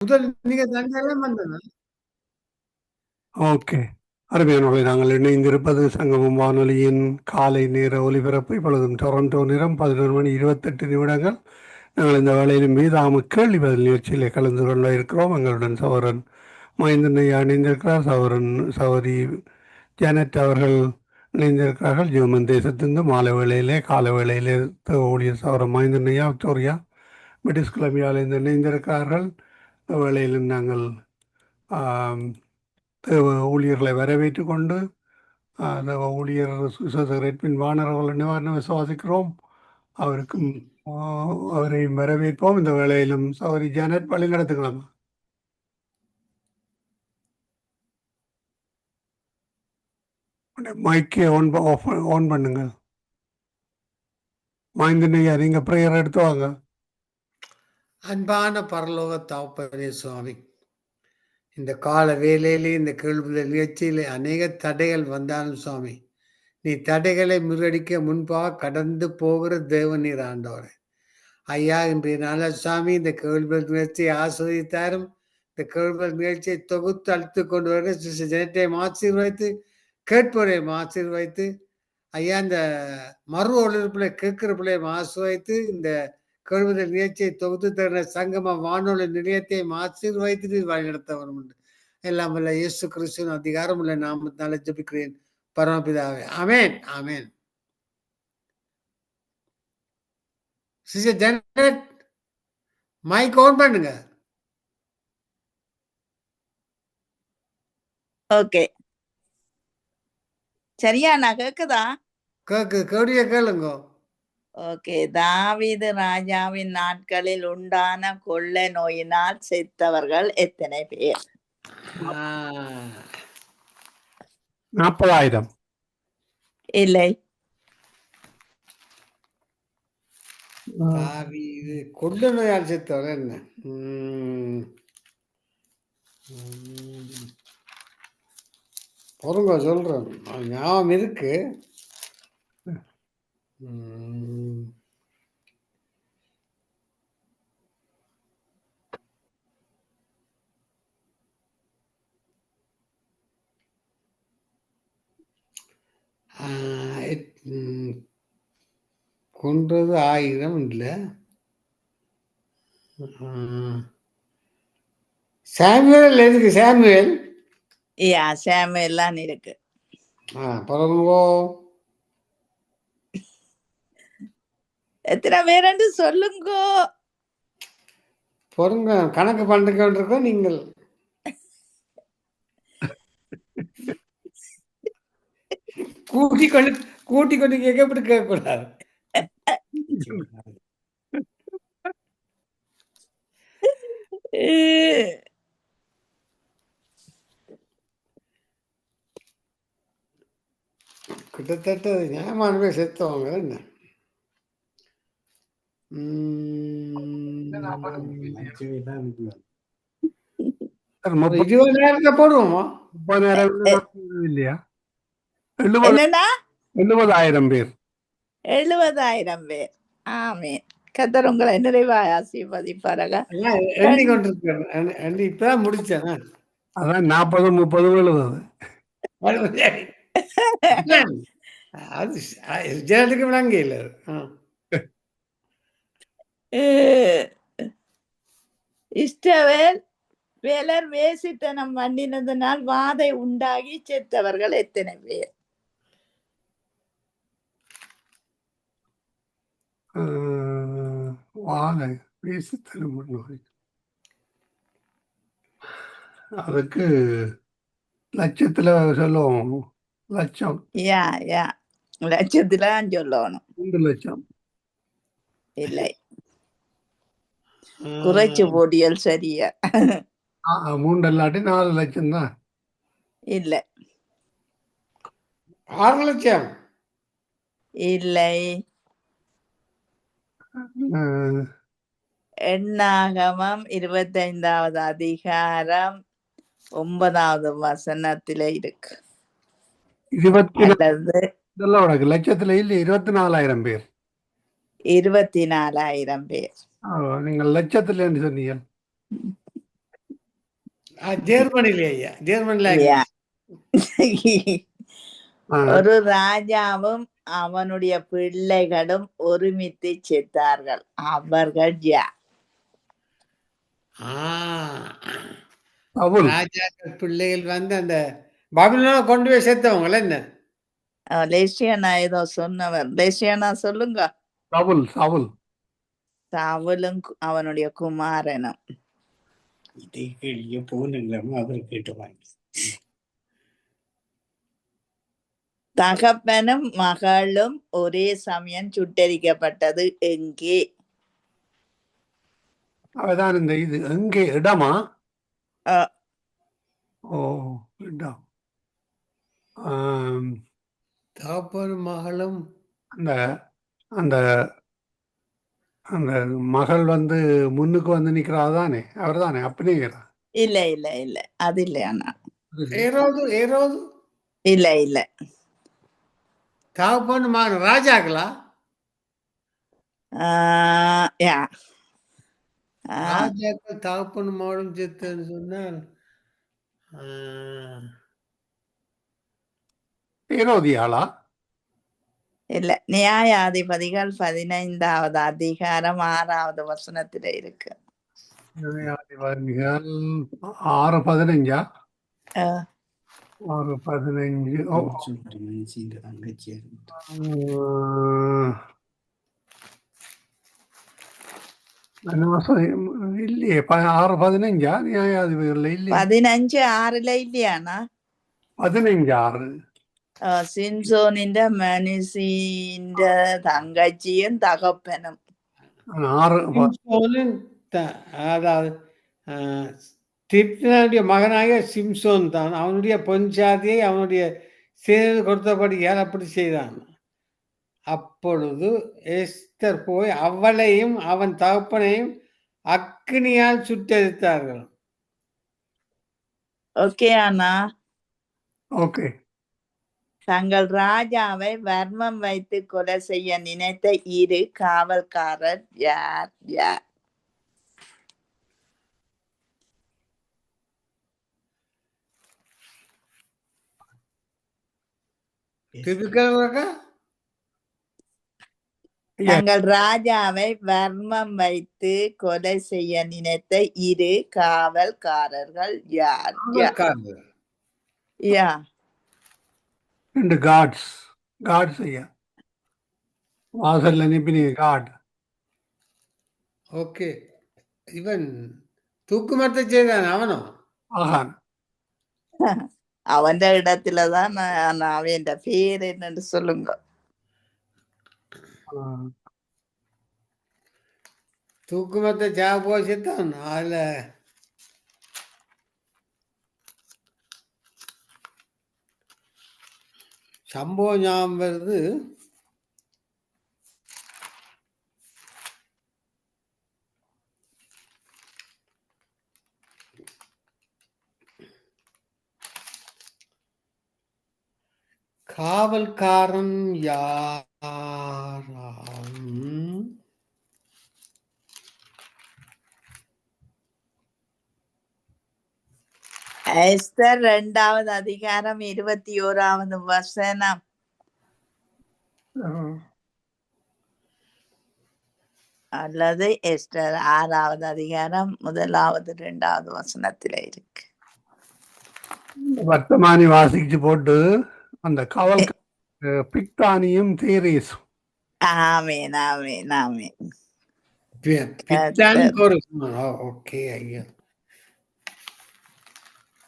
முதல் நீங்க தங்கெல்லாம் வந்தது. ஓகே. அருமையானவர்களை, நாங்கள் இணைந்திருப்பது சங்கமம் வானொலியின் காலை நேர ஒலிபரப்பு. இப்பொழுதும் டொரண்டோ நேரம் 11:28. நாங்கள் இந்த வேளையிலும் மீதாம கேள்வி பதில் நிகழ்ச்சியிலே கலந்து கொள்ள இருக்கிறோம். எங்களுடன் சகோதரன் மகேந்திரன் ஐயா இணைந்திருக்கிறார். சகோதரி ஜானட் அவர்கள் இணைந்திருக்கிறார்கள். ஜெர்மன் தேசத்திலிருந்து மாலை வேளையிலே கால வேளையிலே ஊழியர் சகோதரன் மகேந்திரன் ஐயா விக்டோரியா பிரிட்டிஷ் கொலம்பியாவில் இணைந்திருக்கிறார்கள். வேளையிலும் நாங்கள் ஊழியர்களை வரவேற்று கொண்டு அந்த ஊழியர் ரெட்பின் வானர்கள் நிவாரணம் விசுவாசிக்கிறோம். அவருக்கும் அவரை வரவேற்போம். இந்த வேளையிலும் சௌரி ஜானட் வழி நடத்துக்கலாம். மைக்கை ஆன் பண்ணுங்க. மைந்தனையா நீங்க பிரேயர் எடுத்து வாங்க. அன்பான பரலோக தகப்பனே சுவாமி, இந்த கால வேலையிலே இந்த கேள்வி நிகழ்ச்சியிலே அநேக தடைகள் வந்தாலும் சுவாமி, நீ தடைகளை முறியடிக்க முன்பாக கடந்து போகிற தேவநீர் ஆண்டவரே. ஐயா, இன்றைய நாள சுவாமி இந்த கேள்வி நிகழ்ச்சியை ஆஸ்வதித்தாரும், இந்த கேள்வி நிகழ்ச்சியை தொகுத்து அழுத்து கொண்டு வர ஜனத்தையும் ஆசீர்வைத்து, கேட்பவரையும் ஆசீர்வைத்து, ஐயா இந்த மறு ஒளிர்ப்பில் கேட்கிற பிள்ளையும் ஆசீர்வைத்து, இந்த கேள்வி நிகழ்ச்சியை தொகுத்து தருகிற சங்கம வானொலி நிலையத்தை ஆசீர்வைத்து வழிநடத்த வரும் உண்டு. எல்லாம் வல்ல இயேசு கிறிஸ்துவின் அதிகாரம் உள்ள நாமத்தினால ஜெபிக்கிறேன் பரமபிதாவே. ஆமென், ஆமென். சிஸ்டர் ஜெனட், மைக் ஆன் பண்ணுங்க. ஓகே, சரியா? நான் கேக்குதா? கேள்விய கேளுங்க. ஓகே. தாவீது ராஜாவின் நாட்களில் உண்டான கொள்ளை நோயினால் செத்தவர்கள் எத்தனை பேர்? 40,000. இல்லை. தாவீது கொள்ளை நோயால் செத்தவர் என்ன? பொறுங்க சொல்றேன், ஞாபகம் இருக்கு. கொன்றது 1000 இல்லை. சாமுவேல் எதுக்கு? சாமுவேல் சாமுவேல் இருக்கு. பரவோ எத்தனை பேர் சொல்லுங்க. பொறுங்க, கணக்கு பண்ணிருக்கோம். நீங்கள் கூட்டிக்கொண்டு கேட்கப்பட்டு கேட்கக்கூடாது. கிட்டத்தட்ட ஞாபகமே செத்தவங்க என்ன? 20,000 போடுவோமா? 30,000 இல்லையா? 70,000 பேர். 70,000 பேர். ஆமே. கர்த்தர் உங்களை நிறைவாய் ஆசீர்வதிப்பாராக. எண்ணி கொண்டிருக்கேன், இப்பதான் முடிச்சேன். அதான் 40, 30, 70. அது ஜனத்துக்கு விளங்க இல்ல. இஸ்ரவேல் வேலர் வேசித்தனம் பண்ணினதனால் வாதை உண்டாகி செத்தவர்கள் எத்தனை பேர்? வாதை வேசித்தனம் பண்ணுவாங்க. அதுக்கு லட்சத்துல சொல்லுவோம். லட்சம் லட்சத்துல சொல்லணும். 3 லட்சம் இல்லை, குறைச்சு போடியல் சரியா? 3 இல்லாட்டி 4 லட்சம் தான். இல்ல, 6 லட்சம் இல்லை. எண்ணாகமம் 25வது அதிகாரம் 9வது வசனத்தில இருக்கு. 24 லட்சத்துல இல்ல, 24,000 பேர். 24,000 பேர். நீங்கள் லட்சத்துல சொன்னீங்க. ஜெர்மனிலே ஐயா, ஜெர்மன் லாங்குவேஜ். ஒரு ராஜாவும் அவனுடைய பிள்ளைகளும் ஒருமித்து செத்தார்கள். அவர்கள் யார்? ராஜாக்கள் பிள்ளைகள் வந்து அந்த பாபிலோனை கொண்டு போய் சேர்த்தவங்கள என்ன? லேசியானா ஏதோ சொன்னவர். லேசியானா சொல்லுங்க. சவுலும் அவனுடைய குமாரனும். இதை கேள்விய போனில்லாம அவர் கேட்டுவாங்க. தகப்பனும் மகளும் ஒரே சமயம் சுட்டரிக்கப்பட்டது எங்கே? அதான் இந்த இது எங்கே இடமா? ஓ இடம். தகப்பனும் மகளும் அந்த அந்த அந்த மகள் வந்து முன்னுக்கு வந்து நிக்கிறா தானே, அவர் தானே அப்படிங்கிறா? இல்ல இல்ல இல்ல, அது இல்ல. அண்ணா ஏரோது ஏரோது இல்ல இல்ல. தகப்பனும் மகன் ராஜாக்களா? யா ராஜாக்கள் தகப்பனும் மகளும் செத்துன்னு சொன்னால் ஏரோதியாளா? இல்ல. நியாயாதிபதிகள் 15வது அதிகாரம் 6வது வசனத்துல இருக்கு. நியாயாதிபதிகள் 6:15. 6:15. தங்கச்சி இல்லையே 6:15 நியாயாதிபதிகள் இல்லையே. 15:6 இல்லையானா? 15:6. സിംസോനിന്റെ മനുഷ്യന്റെ തങ്കച്ചിയും തകപ്പനും. 6 அதாவது திப்னாவுடைய மகனாக சிம்சோன் தான். அவனுடைய பொன் சாதியை அவனுடைய சேர் கொடுத்தபடியால் அப்படி செய்தான். அப்பொழுது எஸ்தர் போய் அவளையும் அவன் தகப்பனையும் அக்கினியால் சுட்டெரித்தார்கள். ஓகே அண்ணா. ஓகே. தங்கள் ராஜாவை வர்மம் வைத்து கொலை செய்ய நினைத்த இரு காவல்காரர் யார் யார்? தங்கள் ராஜாவை வர்மம் வைத்து கொலை செய்ய நினைத்த இரு காவல்காரர்கள் யார் யா? ரெண்டு காட்ஸ் ஐயா, வாசல்ல நிப்பினி காட். ஓகே. இவன் தூக்குமரத்தை செய்தான் அவனும். ஆஹான். அவன் இடத்துலதான் அவன் பேர் என்னன்னு சொல்லுங்க. தூக்குமரத்தை சாக போய் செத்தான். அதுல சம்பவம் ஞாபகம் வருது. காவல்காரன் யாராம்? எஸ்தர் 2வது அதிகாரம் 21வது வசனம். அல்லது எஸ்தர் 6வது அதிகாரம் 1வது 2வது வசனத்துல இருக்கு. வர்த்தமானி வாசிச்சு போட்டு அந்த காவல் பிக்தானியும் தேரேசும். ஆமேன் ஆமேன் ஆமேன். ஓகே ஐயா.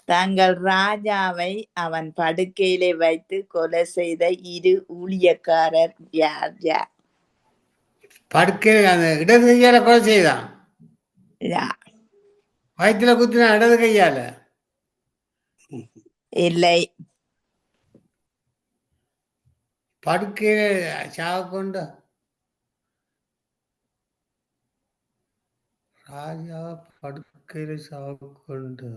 தங்கள் ராஜாவை அவன் படுக்கையிலே வைத்து கொலை செய்த இரு ஊழியக்காரர் யார் யார்? படுக்கையில அந்த இடது கையால கொலை செய்தான். வயிற்றுல குத்தினா இடது கையால? இல்லை. படுக்கையில சாவ கொண்ட ராஜா படுக்கையில சாவ கொண்டு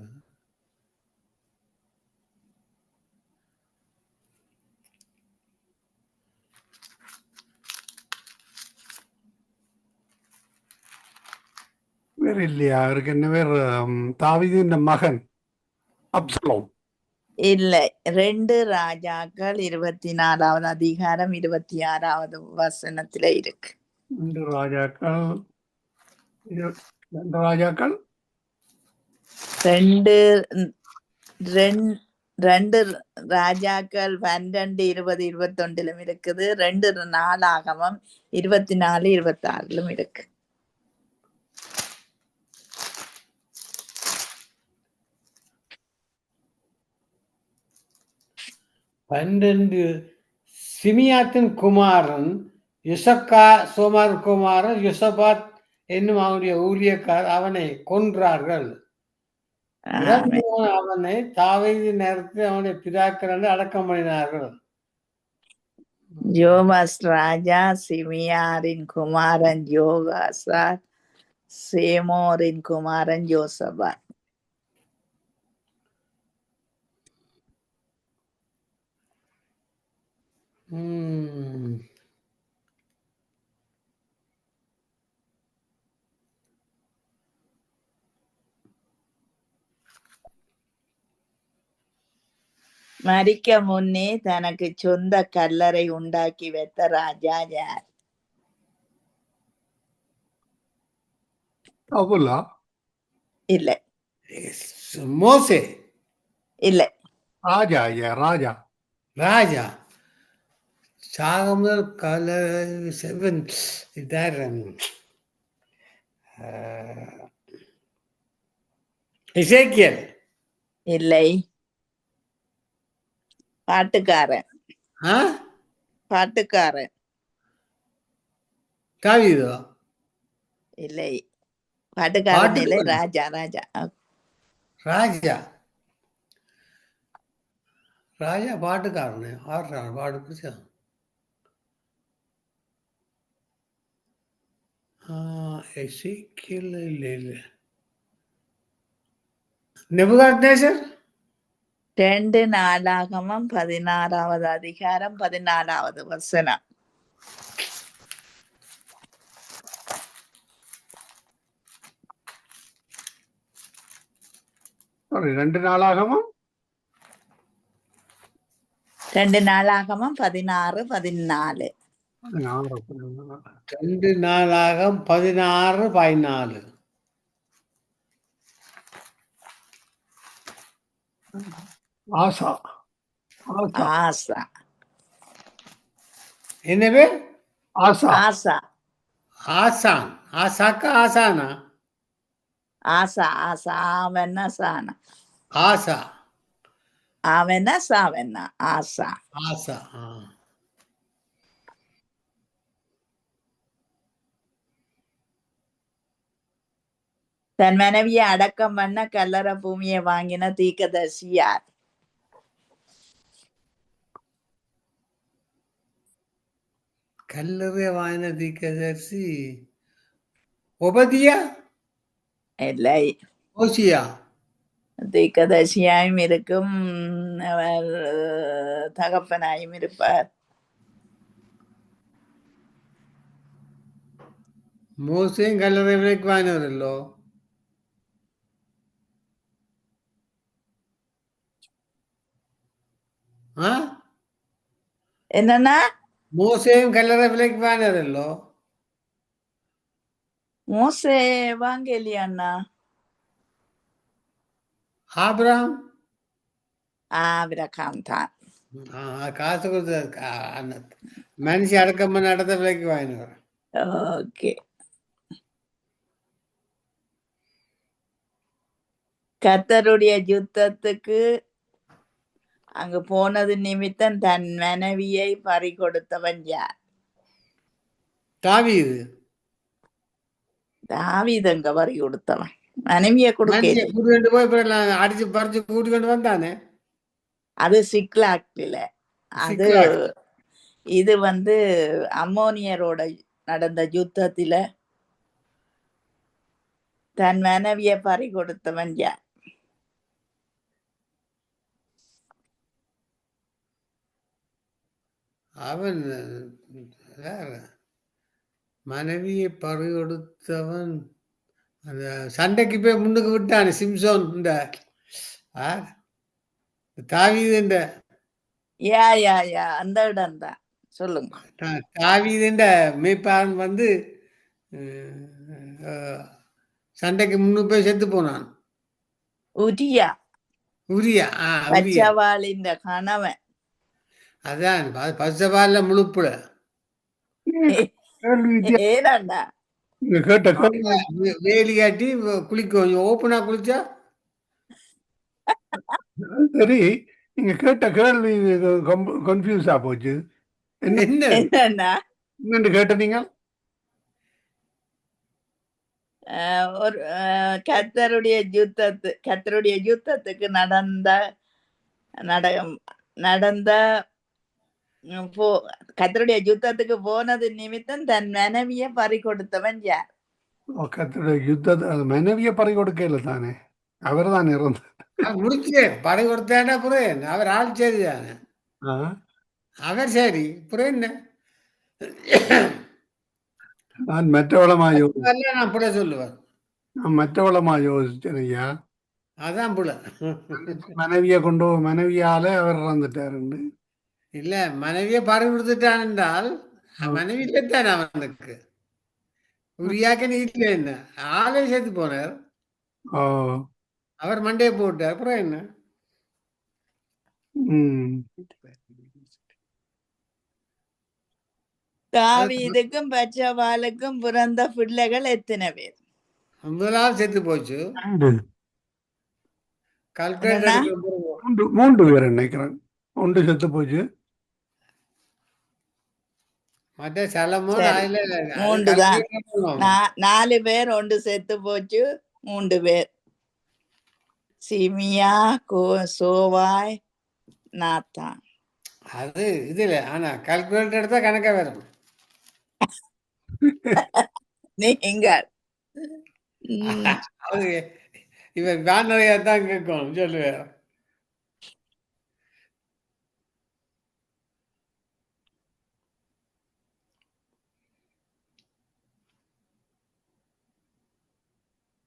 வேற இல்லையா? அவருக்கு என்ன பேர்? தாவீதின் மகன் அப்சலோம். இல்லை, 2 ராஜாக்கள் 24வது அதிகாரம் 26வது வசனத்துல இருக்கு. 2 ராஜாக்கள் 2 ராஜாக்கள் 2 2 ராஜாக்கள் 12, 20, 21 இருக்குது. 2 நாளாகமம் 24, 26 இருக்கு. பன்னெண்டு சிமியாத்தின் குமாரன் யுசக்கா சோமார் குமாரன் யுசபாத் என்னும் அவனுடைய ஊழியக்கார் அவனை கொன்றார்கள். இறந்து போன அவனை தாவீது நேரத்தில் அவனுடைய பிதாக்கள் அடக்கம் பண்ணினார்கள். யோவாஸ் ராஜா சிமியாரின் குமாரன் யோகாசார், சேமோரின் குமாரன் யோசபாத். மரிக்க முன்னே தனக்கு சொந்த கல்லறை உண்டாக்கி வைத்த ராஜா யார்? சவுலா? இல்லை, மோசே. இல்லை. ராஜா. ஐயா ராஜா. ராஜா சாகமுதல் கல செவன் எசேக்கியேல். இல்லை. பாட்டுக்காரன். பாட்டுக்காரன். தாவீதோ? இல்லை, பாட்டுக்காரன் இல்லை. ராஜா. ராஜா ராஜா ராஜா பாட்டுக்காரனே. ஆடுறான் பாடு பிடிச்சா. எசேக்கியேல் இல்லை. நேபுகாத்நேசர். 2 நாளாகமம் 16வது அதிகாரம் 14வது வசனம். சாரி, 2 நாளாகமம் 2 நாளாகமம் 16, 14. 2 நாளாகம் 16, 14. ஆசா. ஆசா. என்ன பேர்? ஆசா. ஆசா. ஆசான். ஆசாக்கா ஆசானா? ஆசா. ஆசா. ஆவென்ன சானா. ஆசா. ஆவென்ன சாவென்ன. ஆசா. ஆசா. தன் மனைவியை அடக்கம் பண்ண கல்லறை பூமியை வாங்கின தீர்க்கதரிசி யார்? கல்லறை வாங்கின தீர்க்கதரிசி ஒபதியா? இல்லை. ஓசியா? தீர்க்கதரிசியாயும் இருக்கும், அவர் தகப்பனாயும் இருப்பார். மோசேயும் கல்லறை விலைக்கு வாங்கினவரல்லோ. என்னன்னா? மோசேயும் கல்லறை விலைக்கு வாங்கினவரல்லோ. மோசே வாங்கலையா? ஆபிரகாம். ஆபிரகாம் தான். காசு கொடுத்த மனுஷி அடக்கம் பண்ண இடத்த விலைக்கு வாங்கினவர். ஓகே. கர்த்தருடைய யுத்தத்துக்கு அங்கு போனது நிமித்தம் தன் மனைவியை பறி கொடுத்தவன் யார்? தாவீது. தாவீது அங்க பறி கொடுத்தவன். மனைவியை கொடுக்க கூட்டிட்டு போய் அடிச்சு பறிச்சு கூட்டிட்டு வந்தானே. அது சிக்லாக்ல. அது இது அம்மோனியரோட நடந்த யுத்தத்தில தன் மனைவியை பறி கொடுத்தவன் யார்? அவன் மனைவியை பறி கொடுத்தவன் அந்த சண்டைக்கு போய் முன்னுக்கு விட்டான் சிம்சோன். இந்த தாவீதுன்ற யா யா யா அந்த இடம் தான் சொல்லுங்க. தாவீதுன்ற மேய்ப்பான் வந்து சண்டைக்கு முன்னு போய் செத்து போனான். உரியா உரியா உரியா பச்சவாளின் கணவன். அதான் பசபால முழுப்புல கேள்வி வித்தியாசம். ஏதாண்டா நீங்க கேட்ட கேள்வி வேலி காட்டி குளிக்கும் ஓப்பனா குளிச்சா சரி, நீங்க கேட்ட கேள்வி கன்ஃபியூஸா போச்சு. என்ன என்ன என்னன்னா என்னன்னு கேட்ட நீங்க? ஒரு கர்த்தருடைய யுத்தத்துக்கு நடந்த கர்த்தருடைய யுத்தத்துக்கு போனது நிமித்தம் தன் மனைவியை பறி கொடுத்தவன் யார்? கத்தருடைய யுத்தத்தை மனைவிய பறி கொடுக்கல தானே, அவர் தான் இறந்தார். முடிச்சு படை கொடுத்தாண்டா புரியன் அவர் ஆள் சரி தானே அவர் சரி புரிய என்ன நான் மற்றவளமா நான் புள்ள சொல்லுவேன். நான் மற்றவளமா யோசிச்சேன் ஐயா. அதான் புள்ள மனைவியால அவர் இறந்துட்டாருன்னு. இல்ல மனைவியை பறி கொடுத்துட்டான் என்றால் மனைவி இல்லத்தானே அவனுக்கு உரியாக்க நீ இல்லை என்ன ஆளே சேர்த்து போனார். அவர் மண்டையை போட்டார் அப்புறம் என்ன தாவீதுக்கும் பச்சவாளுக்கும் பிறந்த பிள்ளைகள் எத்தனை பேர்? முதலாவது செத்து போச்சு. மூன்று பேர் நினைக்கிறேன். ஒன்று செத்து போச்சு. மற்ற சலமோ மூன்றுதான். 4 பேர் ஒன்று செத்து போச்சு. 3 பேர் சிமியா சோவாய் நாத்தான். அது இதுல ஆனா கால்குலேட்டர் எடுத்தா கணக்கா வரும். நீங்கள் இவன் வேணையா தான் கேட்கணும் சொல்லுவேன்.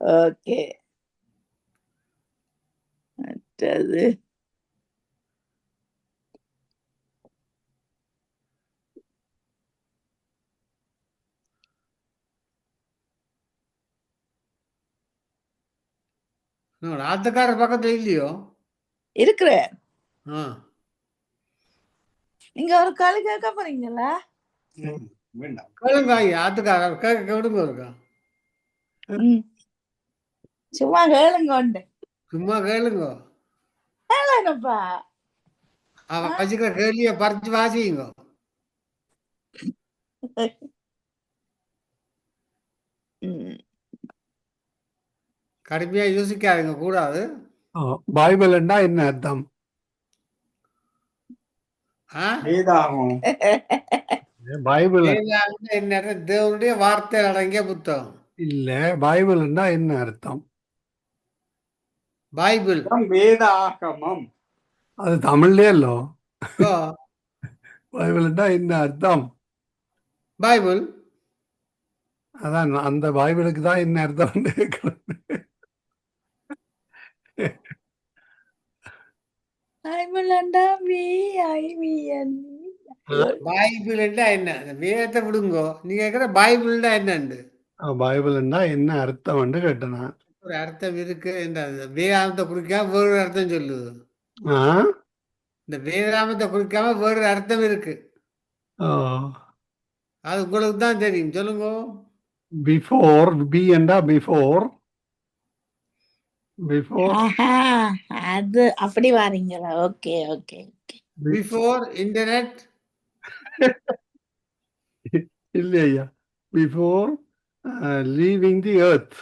ஓகே மற்றது ஆத்துக்காரர் பக்கத்துல இல்லையோ இருக்கிற நீங்க ஒரு காலி கேட்க போறீங்களா? கேளுங்க ஆத்துக்காரர் கேட்க விடுங்க இருக்கா சும்மா கேளுங்க. சும்மா கேளுங்க. கேளுங்கப்பா. வச்சுக்கிற கேள்விய பறிச்சு வாசிங்க. கடுமையா யோசிக்காதுங்க கூடாது. பைபிள்னா என்ன அர்த்தம்? பைபிள் என்ன தேவனுடைய வார்த்தை அடங்கிய புத்தகம் இல்ல. பைபிள்னா என்ன அர்த்தம்? பைபிள் வேதாகமம். அது தமிழ்லயே இல்லோ. பைபிள்னா என்ன அர்த்தம்? பைபிள் அதான் அந்த பைபிளுக்கு தான் என்ன அர்த்தம் கேட்கிறேன். பைபிள் என்ன வேதத்தை விடுங்கோ. நீங்க கேக்குற பைபிள் என்னண்டு பைபிள்னா என்ன அர்த்தம் கேட்டனா? ஒரு அர்த்தம் இருக்கு. வேதாந்தத்தை குறிக்காம வேறொரு அர்த்தம் சொல்லுது. இந்த வேதாந்தத்தை குறிக்காம வேறொரு அர்த்தம் இருக்கு. அது உங்களுக்கு தான் தெரியும். சொல்லுங்க. பிஃபோர் பி என்றா பிஃபோர். பிஃபோர் அது அப்படி வாரீங்களா? Okay okay okay. Before internet இல்லையா? Before leaving the earth.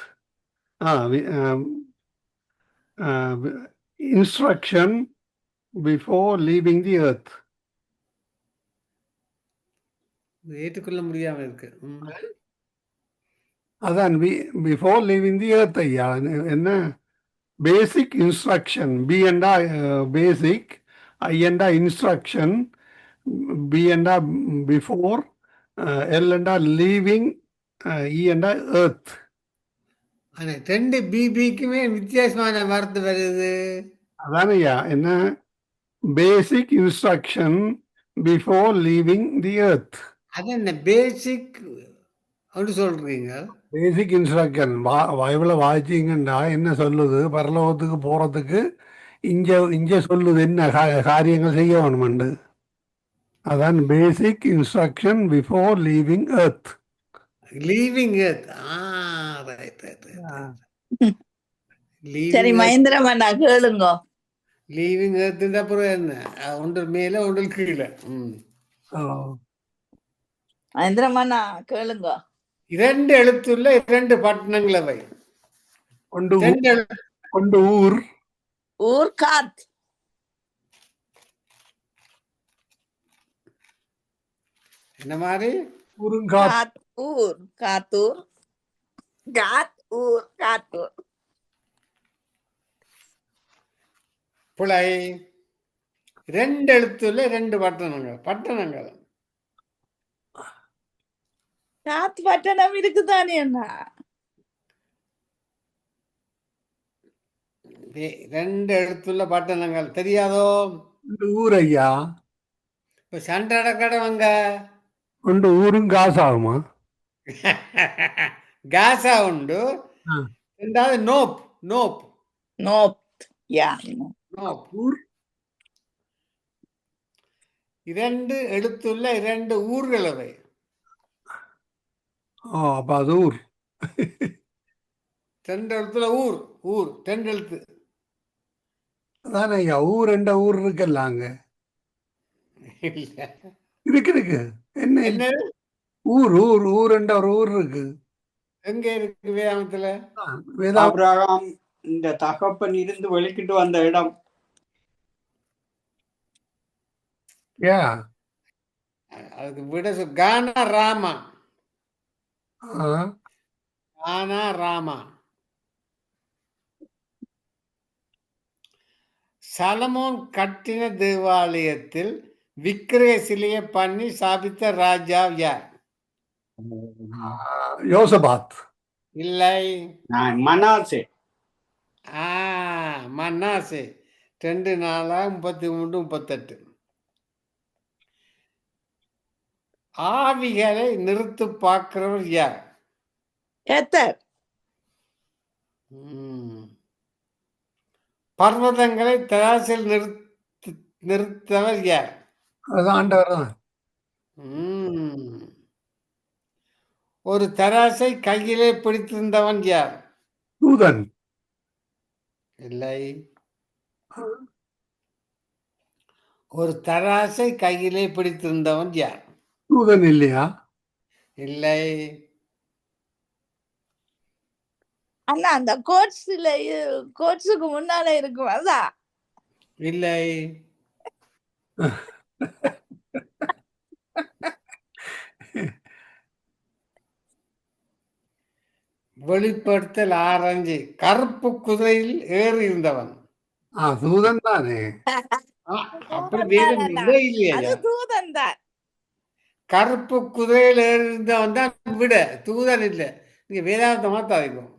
Instruction before leaving the earth. ஏற்றுக்கொள்ள முடியாம இருக்கு. அதான் பிஃபோர் லீவிங் தி எர்த் ஐயா. என்ன பேசிக் இன்ஸ்ட்ரக்ஷன். பி என்றா பேசிக், ஐ என்றா இன்ஸ்ட்ரக்ஷன், பி என்றா பிஃபோர், எல் என்றா லீவிங், இ என்றா எர்த். ரெண்டு பிபிக்குமே வித்தியாசமான வார்த்தை வருது. அதானையா என்ன basic instruction before leaving the earth. அது என்ன பேசிக் அப்படி சொல்றீங்க? பேசிக் இன்ஸ்ட்ரக்ஷன் பைபிளை வாசிச்சிங்கன்னா என்ன சொல்லுது, பரலோகத்துக்கு போறதுக்கு இங்க இங்க சொல்லுது என்ன காரியங்கள் செய்ய வேணுமெண்டு. அதான் பேசிக் instruction before leaving earth. Leaving earth. Right right right. சரி மகேந்திரம் அண்ணா கேளுங்க. லீவிங் எர்த் அப்புறம் என்ன? ஒன்று மேல ஒன்று கீழே. மகேந்திரம் அண்ணா கேளுங்க. 2 எழுத்துள்ள 2 பட்டணங்கள் அவை. கொண்டு ஊர். ஊர் காத். என்ன மாதிரி? காத் ஊர். காத்தூர். காத் ஊர். காத்தூர். புலை. 2 எழுத்துள்ள 2 பட்டணங்கள். காத் பட்டணம் இருக்குதானே அண்ணா? 2 எழுத்துள்ள பட்டணங்கள் தெரியாதோ? ஊர் ஐயா. இப்ப சண்டை கடவங்க கொண்டு ஊரும் காசு ஆகுமா? காசா உண்டு. ரெண்டாவது நோப். நோப். நோப். யா. நோப். ஊர். 2 எழுத்துள்ள 2 ஊர்கள் அவை. அப்ப அது ஊர். 2 எழுத்துல ஊர். ஊர் 2 எழுத்து. அதானே ஐயா, ஊர் என்ற ஊர் இருக்குல்ல அங்க. இருக்கு. என்ன ஊர்? ஊர் என்ற ஒரு ஊர் இருக்கு. எங்க இருக்கு வேதாமத்துல? ஆபிரகாம் இந்த தகப்பன் இருந்து வெளிக்கிட்டு வந்த இடம். அதுக்கு விட கானா ராமா. கானா ராமா. சலமோன் கட்டின தேவாலயத்தில் விக்கிரக சிலையை பண்ணி சாபித்த ராஜா யார்? யோசபாத். இல்லை. மனாசே. மனாசே. 2:4-33-38. ஆவிகளை நிறுத்து பார்க்கிறவர் யார்? கர்த்தர். பர்வதங்களை தராசில் நிறுத்தவர் யார்? ஆண்டவர் தான். ஒரு தராசை கையிலே பிடித்திருந்தவன் யார்? தூதன். இல்லை. ஒரு தராசை கையிலே பிடித்திருந்தவன் யார்? தூதன் இல்லையா? இல்லை. அண்ணா அந்த கோட்ஸுக்கு முன்னால இருக்கும் அதான். இல்லை. வெளிப்படுத்தல் 6:5. கருப்பு குதிரையில் ஏறி இருந்தவன். தூதன் தானே. அப்படி இல்லையா? தூதன் தான். கருப்பு குதிரையில் ஏறி இருந்தவன் தான் விட, தூதன் இல்லை. நீங்க வேதாந்த மாத்தாதிக்கும்.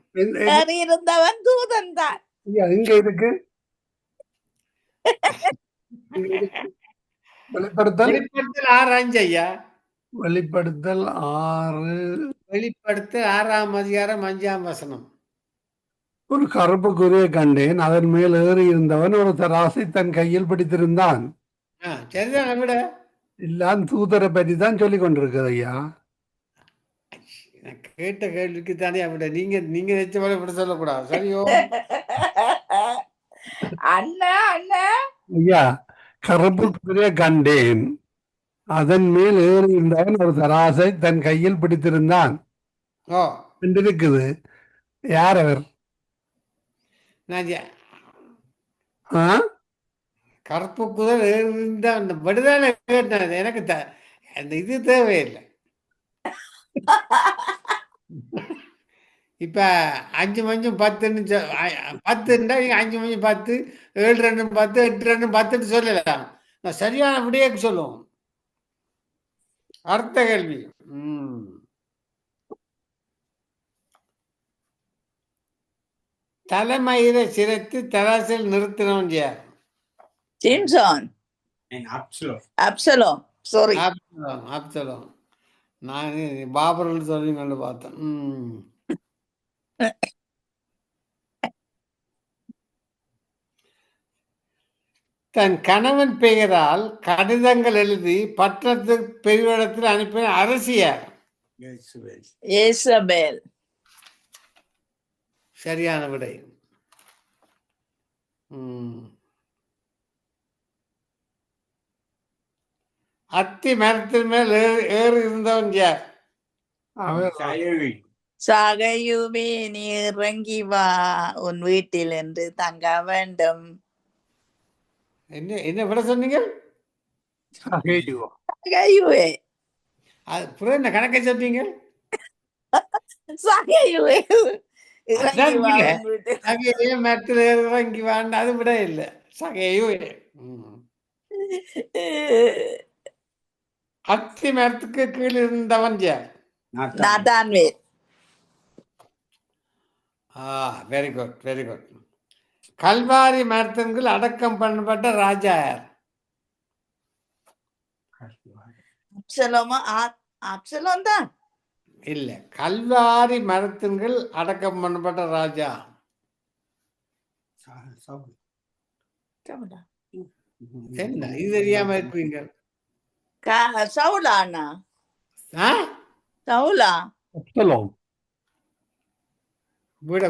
ஏறி இருந்தவன் தூதன் தான். எங்க இருக்கு? வெளிப்படுத்தல் 6:5 ஐயா. வெளிப்படுத்தல் 6. வெளிப்படுத்தல் 6ஆம் அதிகாரம் 5ஆம் வசனம். ஒரு கருப்பு குதிரையை கண்டேன், அதன் மேல் ஏறி இருந்தவன் ஒரு தராசை தன் கையில் பிடித்திருந்தான். சரிதான். விட இல்லான் தூதரை பற்றி தான் சொல்லிக் கொண்டிருக்குது ஐயா. கேட்ட கேள்விக்கு தானே விட. நீங்க வச்ச வேலை இப்படி சொல்லக்கூடாது. சரியோ? அண்ணா ஐயா, கருப்பு குதிரையை கண்டேன், அதன் மேல் ஏறி இருந்தவன் ஒரு தராசை தன் கையில் பிடித்திருந்தான் இருக்குது. யார் அவர்? கருப்பு குதிரை இருந்த அந்த விடுதலை கேட்டது. எனக்கு அந்த இது தேவையில்லை. இப்ப 5 மஞ்சம் 10 10 5 மஞ்சம் 10 7 2 10 8 2 10 சொல்லலாம். நான் சரியான விடையக்கு சொல்லுவோம். அர்த்த கேள்வி. தலைமயிரை சிரைத்து தராசில் நிறுத்தினவன் யார்? சிம்சோன், அப்சலோம். சாரி. அப்சலோம். நான் பாபர்னு சொல்லுங்கன்னு பார்த்தேன். தன் கணவன் பெயரால் கடிதங்கள் எழுதி பட்டணத்துக்கு பெருவிடத்தில் அனுப்பின அரசியார் ஏசபேல். சரியான விடை. அத்தி மரத்தின் மேல் ஏறு இருந்தவன் யார்? சகையுவே, நீ இறங்கி வா, உன் வீட்டில் என்று தங்க வேண்டும். என்ன விட சொன்னீங்க? சகையுவே, புரிய என்ன கணக்கை சொன்னீங்க? சகையுவே இறங்கி வா, உன் வீட்டில். சகையே மரத்தில் இறங்கி வான்னு அது விட இல்லை. சகையுவே. அத்தி மரத்துக்கு கீழ் இருந்தவன் யார்? Nathanael. Very good, very good. Calvary மரத்தின்கள் அடக்கம் பண்ணப்பட்ட ராஜா யார்? அப்சலோமா? அப்சலோம் தான். இல்ல, கல்வாரி மரத்தின்கள் அடக்கம் பண்ணப்பட்ட ராஜா என்ன? இது தெரியாம இருக்கிறீங்க? சவுலா அண்ணா? சவுலா அப்சலோம். விட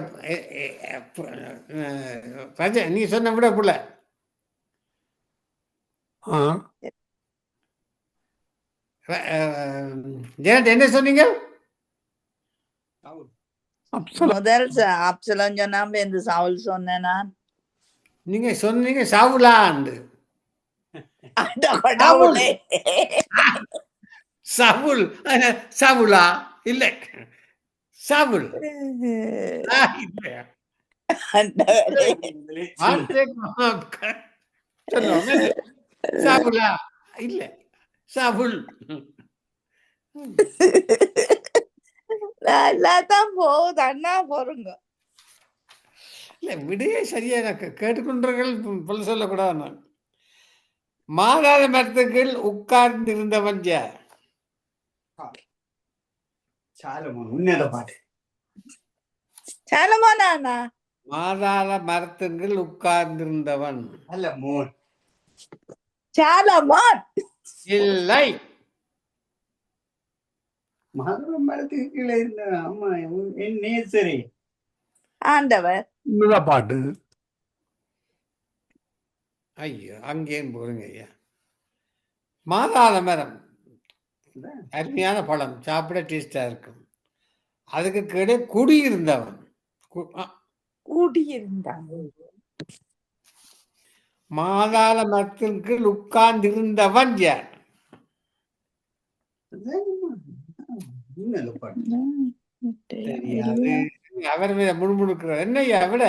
நீ சொன்ன விட புள்ள என்ன சொன்னீங்க? முதல் அப்சலோம் சொன்னாம இந்த சவுல் சொன்னேன் நான். நீங்க சொன்னீங்க சவுலாண்டு. சவுல் சவுலா இல்ல, சவுல். சவுலா இல்ல, சவுல். எல்லாத்தான் போகுது அண்ணா, போறங்க. இல்ல, விடையே சரியா கேட்டுக்கொண்டவர்கள் சொல்லக்கூடாது. நான் மாதாத மரத்துக்கள் உட்கார்ந்து இருந்தவன் யார்? சாலமோனா? மாதாள மரத்துங்கள் உட்கார்ந்திருந்தவன் அல்ல, மோன். சாலமோன் இல்லை. மாதாள மரத்துக்கு கீழே இருந்த அம்மா என் நேசரே ஆண்டவர். பாட்டு. ஐயோ, அங்கேயும் போறீங்க ஐயா. மாதாள மரம் அருமையான பழம், சாப்பிட டேஸ்டா இருக்கும். அதுக்கு கீழே குடியிருந்தவன். மாதாள மரத்தின் கீழ் உட்கார்ந்திருந்தவன் யார்? அவர் மீத முழுமுழுக்கிறார். என்னையா விட?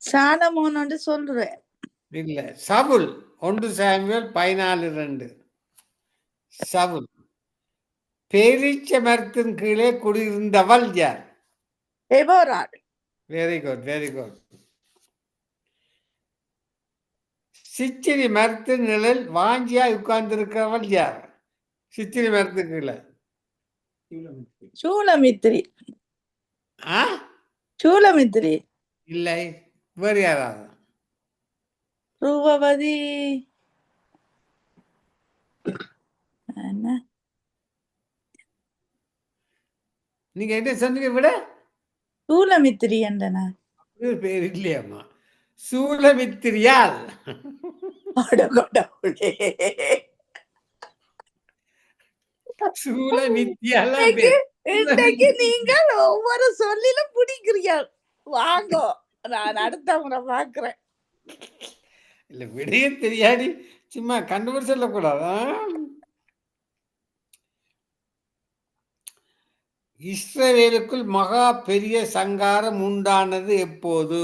சாலமோன் சொல்றேன். இல்ல, சவுல். 1 சாமுவேல் 14:2. சவுல். பேரீச்ச மரத்தின் கீழே குடியிருந்தவள் யார்? Very good, very good. சிச்சிரி மரத்தின் நிழல் வாஞ்சியா உட்கார்ந்திருக்கிறவள் யார்? சிச்சிரி மரத்துக்கு கீழே. சூலமித்திரி. சூலமித்திரி இல்லை, வேறு யாராவது? ரூபவதி. நீங்க என்ன சொன்னீங்க விட? சூலமித்திரி என்றனா பேர் இல்லையாம்மா, சூலமித்திரியால். இன்னைக்கு நீங்கள் ஒவ்வொரு சொல்லிலும் பிடிக்கிறீர்கள். வாங்க, நான் அடுத்த முறை பாக்குறேன். இல்ல, விடைய தெரியாடி சும்மா கண்டுபிடி சொல்லக்கூடாதா? இஸ்ரவேலுக்குள் மகா பெரிய சங்காரம் உண்டானது எப்போது?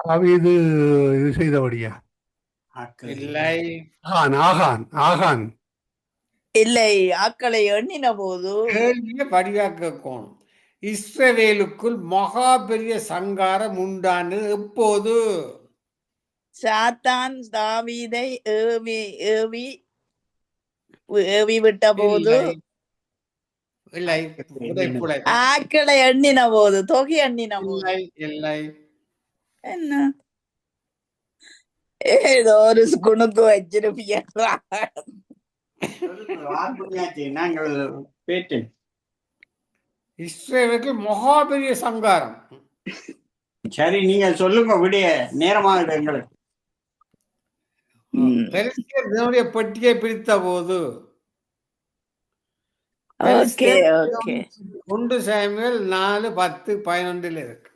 தாவீது இது செய்தபடியா? இல்லை. ஆகான். ஆகான் இல்லை, ஆக்களை எண்ணின போது. கேள்வியை வடிவாக்கணும். இஸ்ரவேலுக்குள் மகா பெரிய சங்காரம் உண்டானது எப்போது? சாத்தான் தாவீதை ஏவி ஏவி ஏவி விட்ட போது இல்லை புடை ஆக்களை எண்ணின போது தொகை எண்ணின போது இல்லை இல்லை என்ன ஏதோ ஒரு குணுக்கு வச்சிருப்பீங்க. நாங்கள் பேட்டேன் இஸ்ரேலுக்கு மகாபெரிய சங்காரம். சரி நீங்க சொல்லுங்க, விடிய நேரமாக எங்களுக்கு. பெலிஸ்தியர் தேவனுடைய பெட்டியை பிரித்த போது ஓகே ஓகே 1 சாமுவேல் 4:10-11 இருக்கு.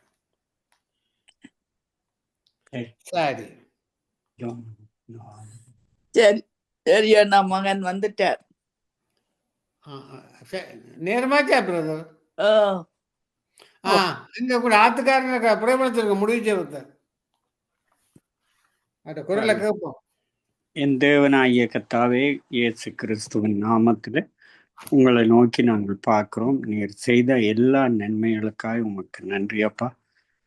சரி சரி சரி அண்ணா மகன் வந்துட்டார். நேரமாச்சா பிரதர்? ஓ இங்க கூட ஆத்துக்காரனுக்கு பிரேமத்திற்கு முடிவு அந்த குரலை கேட்போம். என் தேவனாகிய கர்த்தாவே, இயேசு கிறிஸ்துவின் நாமத்தில் உங்களை நோக்கி நாங்கள் பார்க்கிறோம். நீர் செய்த எல்லா நன்மைகளுக்காக உமக்கு நன்றி அப்பா.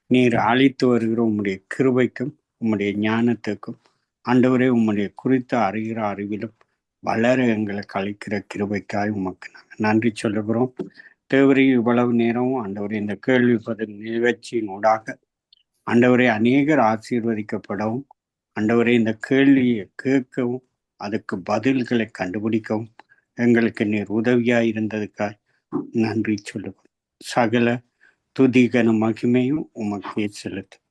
நீர் அளித்து வருகிற உம்முடைய கிருபைக்கும் உம்முடைய ஞானத்துக்கும் ஆண்டவரே உம்முடைய குறித்த அறிகிற அறிவிலும் வளர எங்களுக்கு அளிக்கிற கிருபைக்காக உமக்கு நாங்கள் நன்றி சொல்லுகிறோம். தேவரே, இவ்வளவு நேரம் ஆண்டவரே இந்த கேள்வி பதில் நிகழ்ச்சியின் ஊடாக ஆண்டவரே அநேகர் ஆசீர்வதிக்கப்படவும், ஆண்டவரே இந்த கேள்வியை கேட்கவும் அதுக்கு பதில்களை கண்டுபிடிக்கவும் எங்களுக்கு நீர் உதவியாக இருந்ததுக்காக நன்றி சொல்லுவோம். சகல துதிகன மகிமையும் உமக்கே செலுத்தும்.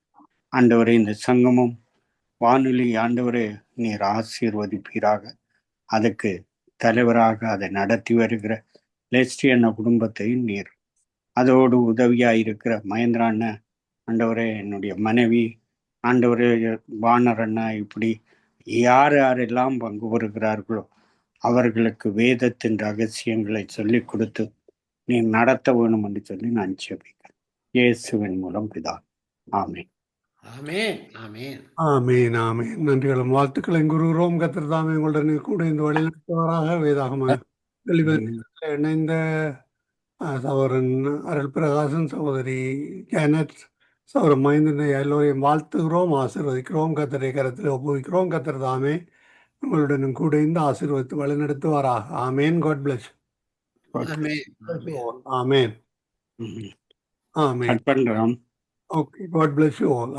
ஆண்டவரே இந்த சங்கமம் வானொலி ஆண்டவரே நீர் ஆசீர்வதிப்பீராக. அதுக்கு தலைவராக அதை நடத்தி வருகிற லெஸ்டி அண்ண குடும்பத்தையும் நீர், அதோடு உதவியாக இருக்கிற மகேந்திர அண்ணன் ஆண்டவரே, என்னுடைய மனைவி ஆண்டவரே, வானர் அண்ணா, இப்படி யார் யாரெல்லாம் பங்கு பெறுகிறார்களோ அவர்களுக்கு வேதத்தின் ரகசியங்களை சொல்லிக் கொடுத்து நீ நடத்த வேணும் என்று சொல்லி நான் ஜெபிக்கிறேன். இயேசுவின் மூலம் பிதா. ஆமென். ஆமென் ஆமென் ஆமீன் ஆமீன். நன்றிகளும் வாழ்த்துக்களை கூறுகிறோம். கர்த்தர் தாமே உங்களுடன் கூட இந்த வழிநடத்துவராக. வேதாகம இணைந்த சகோதரன் அருள் பிரகாசன், சகோதரி ஜானட், சகோதரன் மைந்தனை எல்லோரையும் வாழ்த்துகிறோம், ஆசீர்வதிக்கிறோம். கர்த்தரை கரத்தில் ஒப்புவிக்கிறோம். கர்த்தர் தாமே உங்களுடனும் கூட இந்த ஆசீர்வதித்து வழிநடத்துவாராக. ஆமேன். God bless. ஆமென் ஆமேன் ஆமேன். கட் பண்றோம். Okay, God bless you all.